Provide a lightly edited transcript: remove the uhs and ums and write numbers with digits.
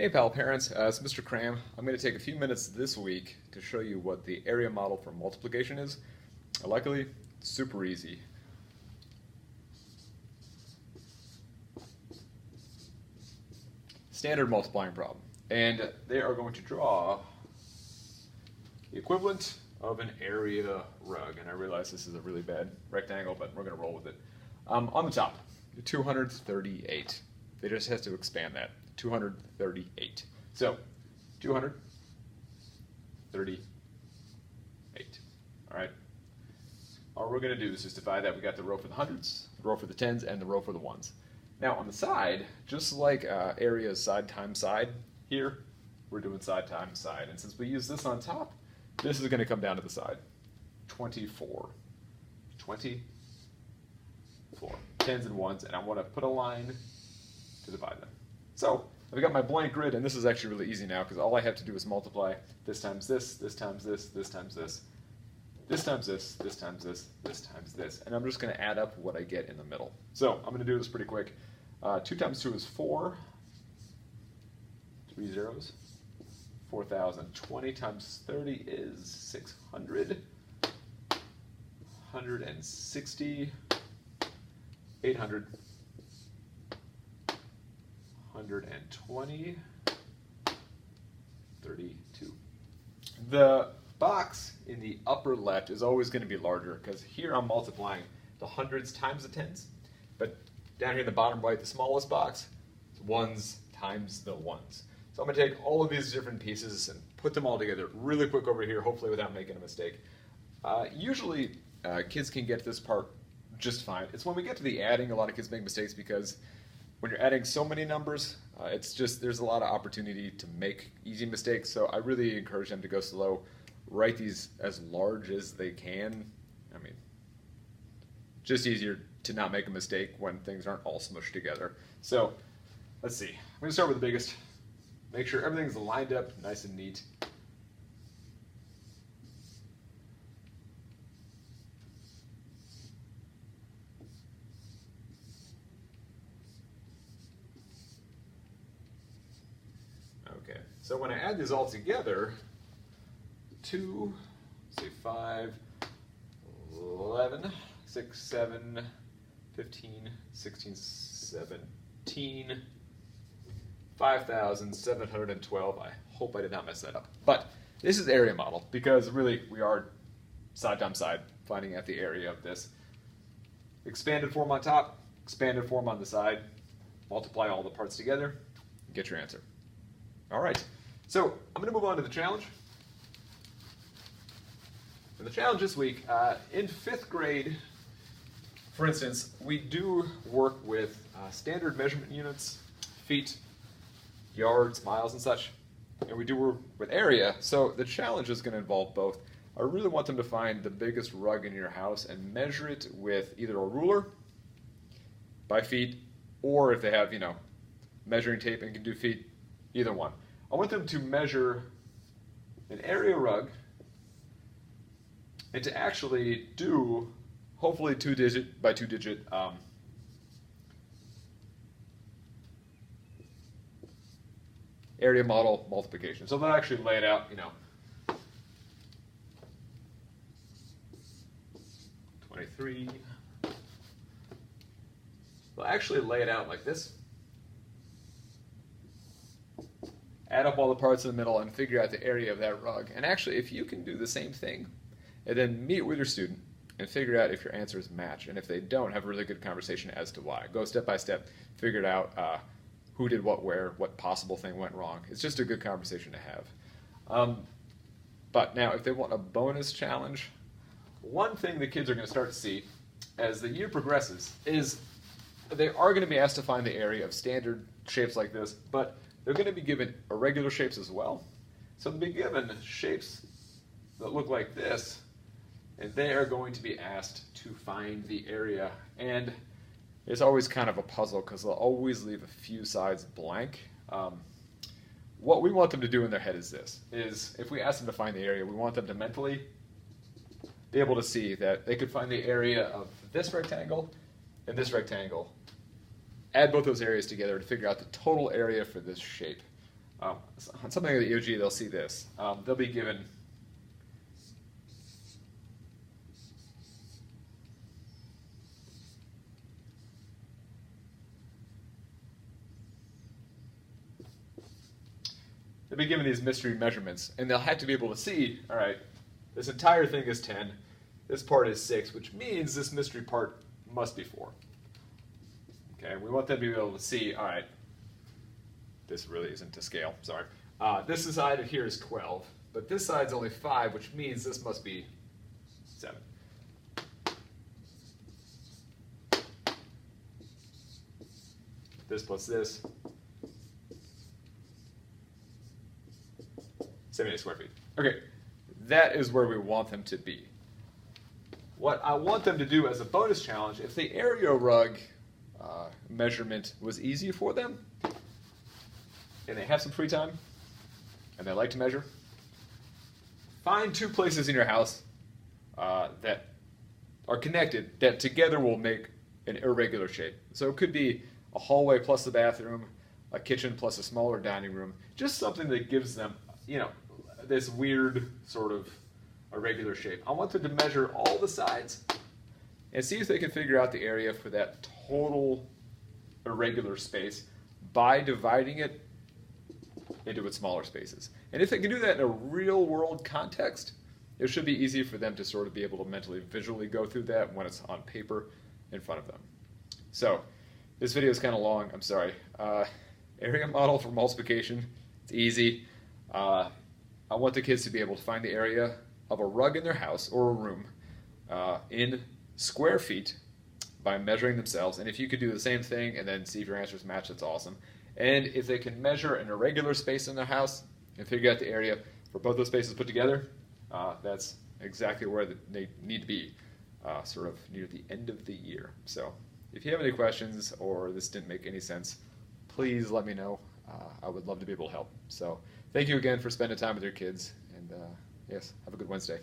Hey pal parents, it's Mr. Kram. I'm going to take a few minutes this week to show you what the area model for multiplication is. Luckily, it's super easy. Standard multiplying problem. And they are going to draw the equivalent of an area rug. And I realize this is a really bad rectangle, but we're going to roll with it. On the top, 238. They just have to expand that. 238. So, 238. All right. All we're going to do is just divide that. We got the row for the hundreds, the row for the tens, and the row for the ones. Now, on the side, just like area side times side, here, we're doing side times side. And since we use this on top, this is going to come down to the side. 24. 24. Tens and ones, and I want to put a line to divide them. So I've got my blank grid, and this is actually really easy now because all I have to do is multiply this times this, this times this, this times this, this times this, this times this, this times this, and I'm just going to add up what I get in the middle. So I'm going to do this pretty quick. 2 times 2 is 4, 3 zeros, 4,000. 20 times 30 is 600, 160, 800, 120, 32. The box in the upper left is always going to be larger because here I'm multiplying the hundreds times the tens, but down here in the bottom right, the smallest box, is ones times the ones. So I'm going to take all of these different pieces and put them all together really quick over here, hopefully without making a mistake. Usually kids can get this part just fine. It's when we get to the adding, a lot of kids make mistakes because when you're adding so many numbers, it's just, there's a lot of opportunity to make easy mistakes, so I really encourage them to go slow, write these as large as they can. I mean, just easier to not make a mistake when things aren't all smushed together. So, let's see. I'm going to start with the biggest. Make sure everything's lined up nice and neat. Okay, so when I add these all together, 2, say 5, 11, 6, 7, 15, 16, 17, 5,712. I hope I did not mess that up. But this is area model because really we are side times side finding out the area of this. Expanded form on top, expanded form on the side, multiply all the parts together, and get your answer. All right, so I'm going to move on to the challenge. And the challenge this week, in 5th grade, for instance, we do work with standard measurement units, feet, yards, miles, and such. And we do work with area, so the challenge is going to involve both. I really want them to find the biggest rug in your house and measure it with either a ruler, by feet, or if they have, measuring tape and can do feet, either one. I want them to measure an area rug and to actually do, hopefully 2-digit by 2-digit area model multiplication. So they'll actually lay it out, 23. They'll actually lay it out like this. Add up all the parts in the middle and figure out the area of that rug. And actually, if you can do the same thing, and then meet with your student and figure out if your answers match. And if they don't, have a really good conversation as to why. Go step by step, figure it out, who did what where, what possible thing went wrong. It's just a good conversation to have. But now, if they want a bonus challenge, one thing the kids are going to start to see as the year progresses is they are going to be asked to find the area of standard shapes like this, but they're going to be given irregular shapes as well. So they'll be given shapes that look like this, and they are going to be asked to find the area. And it's always kind of a puzzle because they'll always leave a few sides blank. What we want them to do in their head is this, is if we ask them to find the area, we want them to mentally be able to see that they could find the area of this rectangle and this rectangle, add both those areas together to figure out the total area for this shape. On something like the EOG, they'll see this. They'll be given these mystery measurements, and they'll have to be able to see, all right, this entire thing is 10, this part is 6, which means this mystery part must be 4. Okay, we want them to be able to see, all right, this really isn't to scale, sorry. This side here is 12, but this side's only 5, which means this must be 7. This plus this, 78 square feet. Okay, that is where we want them to be. What I want them to do as a bonus challenge, if the area rug measurement was easy for them, and they have some free time, and they like to measure, find 2 places in your house that are connected, that together will make an irregular shape. So it could be a hallway plus a bathroom, a kitchen plus a smaller dining room, just something that gives them, you know, this weird sort of irregular shape. I want them to measure all the sides and see if they can figure out the area for that total irregular space by dividing it into its smaller spaces. And if they can do that in a real world context, it should be easy for them to sort of be able to mentally, visually go through that when it's on paper in front of them. So this video is kind of long, I'm sorry. Area model for multiplication, it's easy. I want the kids to be able to find the area of a rug in their house or a room in square feet by measuring themselves. And if you could do the same thing and then see if your answers match, that's awesome. And if they can measure an irregular space in their house and figure out the area for both those spaces put together, that's exactly where they need to be, sort of near the end of the year. So if you have any questions or this didn't make any sense, please let me know. I would love to be able to help. So thank you again for spending time with your kids, and yes, have a good Wednesday.